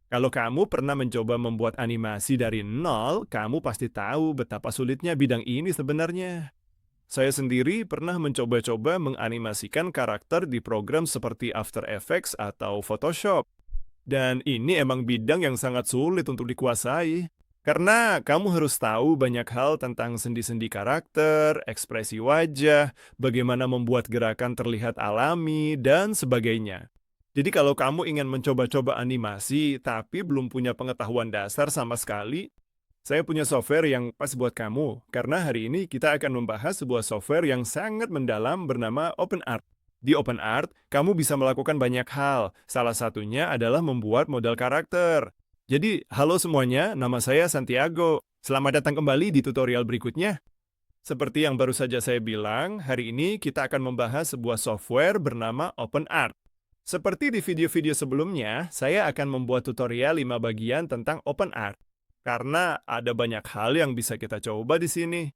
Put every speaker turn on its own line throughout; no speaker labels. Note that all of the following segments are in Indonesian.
Kalau kamu pernah mencoba membuat animasi dari nol, kamu pasti tahu betapa sulitnya bidang ini sebenarnya. Saya sendiri pernah mencoba-coba menganimasikan karakter di program seperti After Effects atau Photoshop. Dan ini emang bidang yang sangat sulit untuk dikuasai. Karena kamu harus tahu banyak hal tentang sendi-sendi karakter, ekspresi wajah, bagaimana membuat gerakan terlihat alami, dan sebagainya. Jadi kalau kamu ingin mencoba-coba animasi tapi belum punya pengetahuan dasar sama sekali, saya punya software yang pas buat kamu. Karena hari ini kita akan membahas sebuah software yang sangat mendalam bernama OpenArt. Di OpenArt, kamu bisa melakukan banyak hal. Salah satunya adalah membuat model karakter. Jadi, halo semuanya, nama saya Santiago. Selamat datang kembali di tutorial berikutnya. Seperti yang baru saja saya bilang, hari ini kita akan membahas sebuah software bernama OpenArt. Seperti di video-video sebelumnya, saya akan membuat tutorial 5 bagian tentang OpenArt. Karena ada banyak hal yang bisa kita coba di sini.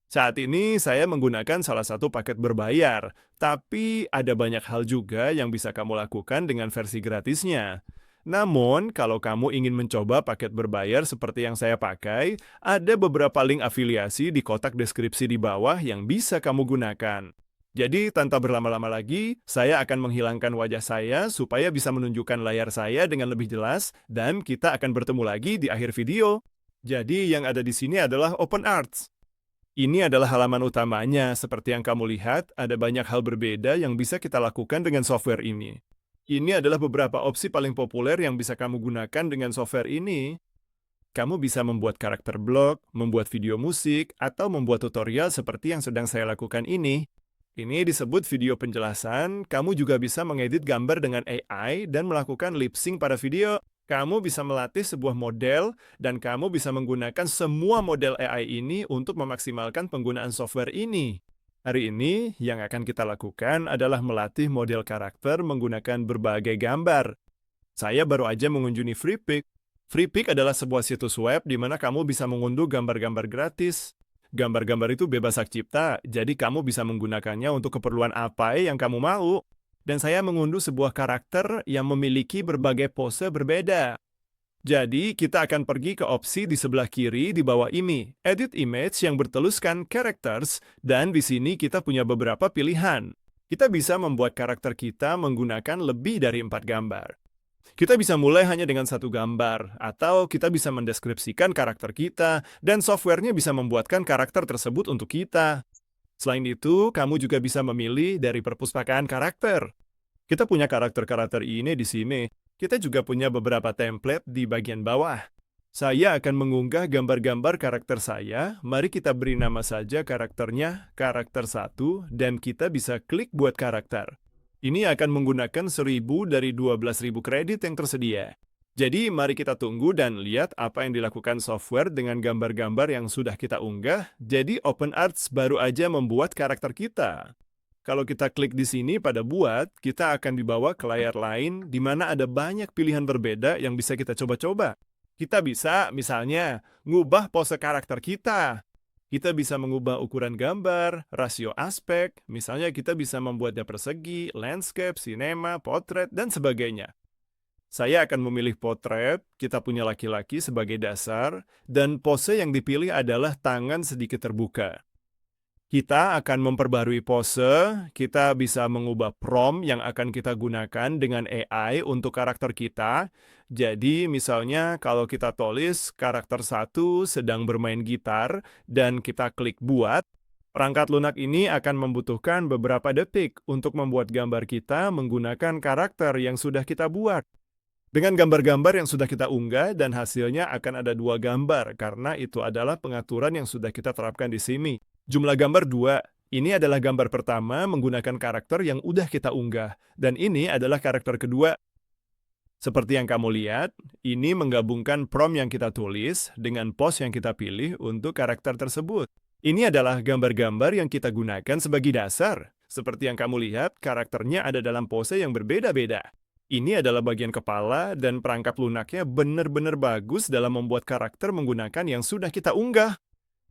Saat ini saya menggunakan salah satu paket berbayar, tapi ada banyak hal juga yang bisa kamu lakukan dengan versi gratisnya. Namun, kalau kamu ingin mencoba paket berbayar seperti yang saya pakai, ada beberapa link afiliasi di kotak deskripsi di bawah yang bisa kamu gunakan. Jadi, tanpa berlama-lama lagi, saya akan menghilangkan wajah saya supaya bisa menunjukkan layar saya dengan lebih jelas, dan kita akan bertemu lagi di akhir video. Jadi, yang ada di sini adalah OpenArt. Ini adalah halaman utamanya, seperti yang kamu lihat, ada banyak hal berbeda yang bisa kita lakukan dengan software ini. Ini adalah beberapa opsi paling populer yang bisa kamu gunakan dengan software ini. Kamu bisa membuat karakter blog, membuat video musik, atau membuat tutorial seperti yang sedang saya lakukan ini. Ini disebut video penjelasan. Kamu juga bisa mengedit gambar dengan AI dan melakukan lip sync pada video. Kamu bisa melatih sebuah model, dan kamu bisa menggunakan semua model AI ini untuk memaksimalkan penggunaan software ini. Hari ini, yang akan kita lakukan adalah melatih model karakter menggunakan berbagai gambar. Saya baru aja mengunjungi Freepik. Freepik adalah sebuah situs web di mana kamu bisa mengunduh gambar-gambar gratis. Gambar-gambar itu bebas hak cipta, jadi kamu bisa menggunakannya untuk keperluan apa yang kamu mau. Dan saya mengunduh sebuah karakter yang memiliki berbagai pose berbeda. Jadi, kita akan pergi ke opsi di sebelah kiri di bawah ini, Edit Image yang bertuliskan Characters, dan di sini kita punya beberapa pilihan. Kita bisa membuat karakter kita menggunakan lebih dari 4 gambar. Kita bisa mulai hanya dengan satu gambar, atau kita bisa mendeskripsikan karakter kita, dan softwarenya bisa membuatkan karakter tersebut untuk kita. Selain itu, kamu juga bisa memilih dari perpustakaan karakter. Kita punya karakter-karakter ini di sini. Kita juga punya beberapa template di bagian bawah. Saya akan mengunggah gambar-gambar karakter saya. Mari kita beri nama saja karakternya karakter 1 dan kita bisa klik buat karakter. Ini akan menggunakan 1000 dari 12.000 kredit yang tersedia. Jadi mari kita tunggu dan lihat apa yang dilakukan software dengan gambar-gambar yang sudah kita unggah. Jadi OpenArt baru aja membuat karakter kita. Kalau kita klik di sini pada buat, kita akan dibawa ke layar lain di mana ada banyak pilihan berbeda yang bisa kita coba-coba. Kita bisa misalnya ngubah pose karakter kita. Kita bisa mengubah ukuran gambar, rasio aspek, misalnya kita bisa membuatnya persegi, landscape, sinema, potret, dan sebagainya. Saya akan memilih potret, kita punya laki-laki sebagai dasar, dan pose yang dipilih adalah tangan sedikit terbuka. Kita akan memperbarui pose, kita bisa mengubah prompt yang akan kita gunakan dengan AI untuk karakter kita. Jadi misalnya kalau kita tulis karakter 1 sedang bermain gitar, dan kita klik buat, perangkat lunak ini akan membutuhkan beberapa detik untuk membuat gambar kita menggunakan karakter yang sudah kita buat. Dengan gambar-gambar yang sudah kita unggah dan hasilnya akan ada 2 gambar karena itu adalah pengaturan yang sudah kita terapkan di sini. Jumlah gambar 2. Ini adalah gambar pertama menggunakan karakter yang udah kita unggah dan ini adalah karakter kedua. Seperti yang kamu lihat, ini menggabungkan prompt yang kita tulis dengan pose yang kita pilih untuk karakter tersebut. Ini adalah gambar-gambar yang kita gunakan sebagai dasar. Seperti yang kamu lihat, karakternya ada dalam pose yang berbeda-beda. Ini adalah bagian kepala dan perangkap lunaknya benar-benar bagus dalam membuat karakter menggunakan yang sudah kita unggah.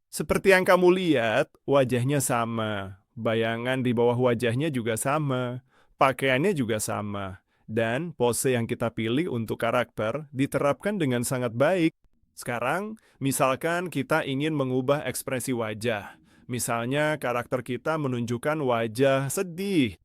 Seperti yang kamu lihat, wajahnya sama. Bayangan di bawah wajahnya juga sama. Pakaiannya juga sama. dan pose yang kita pilih untuk karakter diterapkan dengan sangat baik. Sekarang, misalkan kita ingin mengubah ekspresi wajah. Misalnya karakter kita menunjukkan wajah sedih.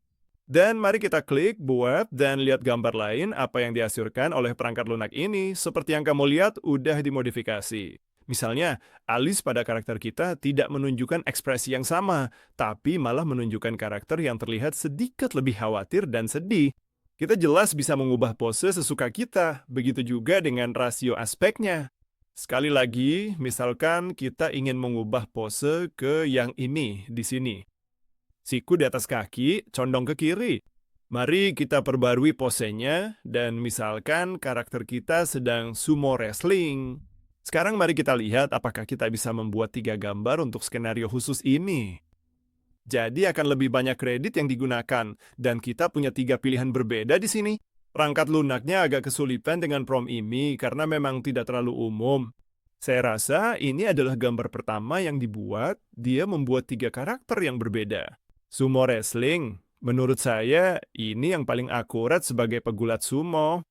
Dan mari kita klik buat dan lihat gambar lain apa yang dihasilkan oleh perangkat lunak ini. Seperti yang kamu lihat, udah dimodifikasi. Misalnya, alis pada karakter kita tidak menunjukkan ekspresi yang sama, tapi malah menunjukkan karakter yang terlihat sedikit lebih khawatir dan sedih. Kita jelas bisa mengubah pose sesuka kita, begitu juga dengan rasio aspeknya. Sekali lagi, misalkan kita ingin mengubah pose ke yang ini di sini. Siku di atas kaki, condong ke kiri. Mari kita perbarui posenya, dan misalkan karakter kita sedang sumo wrestling. Sekarang mari kita lihat apakah kita bisa membuat 3 gambar untuk skenario khusus ini. Jadi akan lebih banyak kredit yang digunakan, dan kita punya 3 pilihan berbeda di sini. Perangkat lunaknya agak kesulitan dengan prom ini karena memang tidak terlalu umum. Saya rasa ini adalah gambar pertama yang dibuat, dia membuat 3 karakter yang berbeda. Sumo wrestling, menurut saya ini yang paling akurat sebagai pegulat sumo.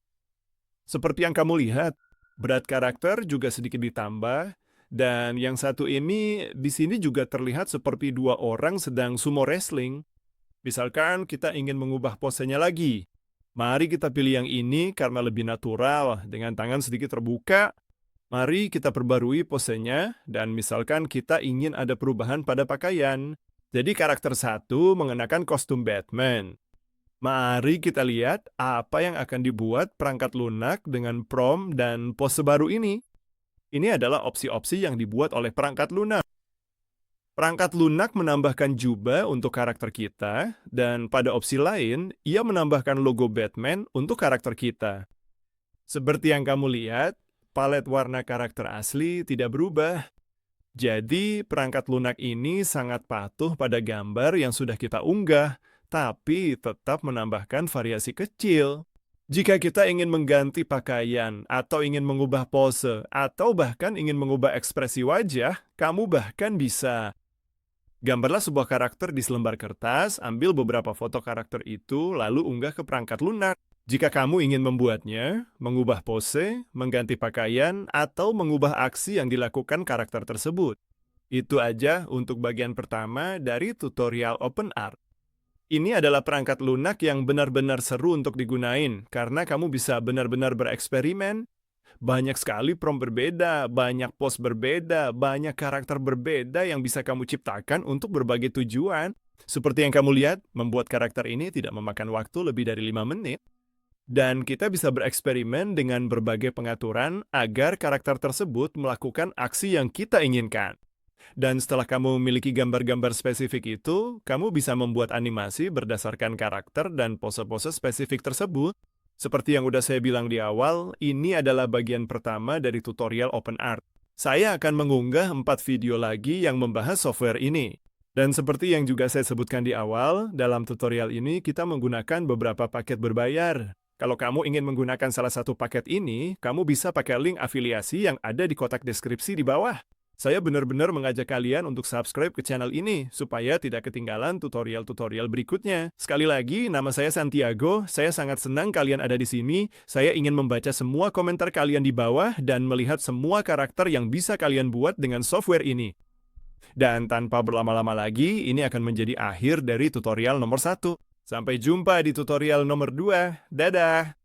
Seperti yang kamu lihat, berat karakter juga sedikit ditambah, dan yang satu ini di sini juga terlihat seperti 2 orang sedang sumo wrestling. Misalkan kita ingin mengubah posenya lagi. Mari kita pilih yang ini karena lebih natural, dengan tangan sedikit terbuka. Mari kita perbarui posenya, dan misalkan kita ingin ada perubahan pada pakaian. Jadi karakter 1 mengenakan kostum Batman. Mari kita lihat apa yang akan dibuat perangkat lunak dengan prom dan pose baru ini. Ini adalah opsi-opsi yang dibuat oleh perangkat lunak. Perangkat lunak menambahkan jubah untuk karakter kita, dan pada opsi lain, ia menambahkan logo Batman untuk karakter kita. Seperti yang kamu lihat, palet warna karakter asli tidak berubah. Jadi, perangkat lunak ini sangat patuh pada gambar yang sudah kita unggah, tapi tetap menambahkan variasi kecil. Jika kita ingin mengganti pakaian, atau ingin mengubah pose, atau bahkan ingin mengubah ekspresi wajah, kamu bahkan bisa. Gambarlah sebuah karakter di selembar kertas, ambil beberapa foto karakter itu, lalu unggah ke perangkat lunak. Jika kamu ingin membuatnya, mengubah pose, mengganti pakaian, atau mengubah aksi yang dilakukan karakter tersebut. Itu aja untuk bagian pertama dari tutorial OpenArt. Ini adalah perangkat lunak yang benar-benar seru untuk digunain, karena kamu bisa benar-benar bereksperimen. Banyak sekali prompt berbeda, banyak pose berbeda, banyak karakter berbeda yang bisa kamu ciptakan untuk berbagai tujuan. Seperti yang kamu lihat, membuat karakter ini tidak memakan waktu lebih dari 5 menit. Dan kita bisa bereksperimen dengan berbagai pengaturan agar karakter tersebut melakukan aksi yang kita inginkan. Dan setelah kamu memiliki gambar-gambar spesifik itu, kamu bisa membuat animasi berdasarkan karakter dan pose-pose spesifik tersebut. Seperti yang udah saya bilang di awal, ini adalah bagian pertama dari tutorial OpenArt. Saya akan mengunggah 4 video lagi yang membahas software ini. Dan seperti yang juga saya sebutkan di awal, dalam tutorial ini kita menggunakan beberapa paket berbayar. Kalau kamu ingin menggunakan salah satu paket ini, kamu bisa pakai link afiliasi yang ada di kotak deskripsi di bawah. Saya benar-benar mengajak kalian untuk subscribe ke channel ini, supaya tidak ketinggalan tutorial-tutorial berikutnya. Sekali lagi, nama saya Santiago, saya sangat senang kalian ada di sini. Saya ingin membaca semua komentar kalian di bawah dan melihat semua karakter yang bisa kalian buat dengan software ini. Dan tanpa berlama-lama lagi, ini akan menjadi akhir dari tutorial nomor 1. Sampai jumpa di tutorial nomor 2. Dadah!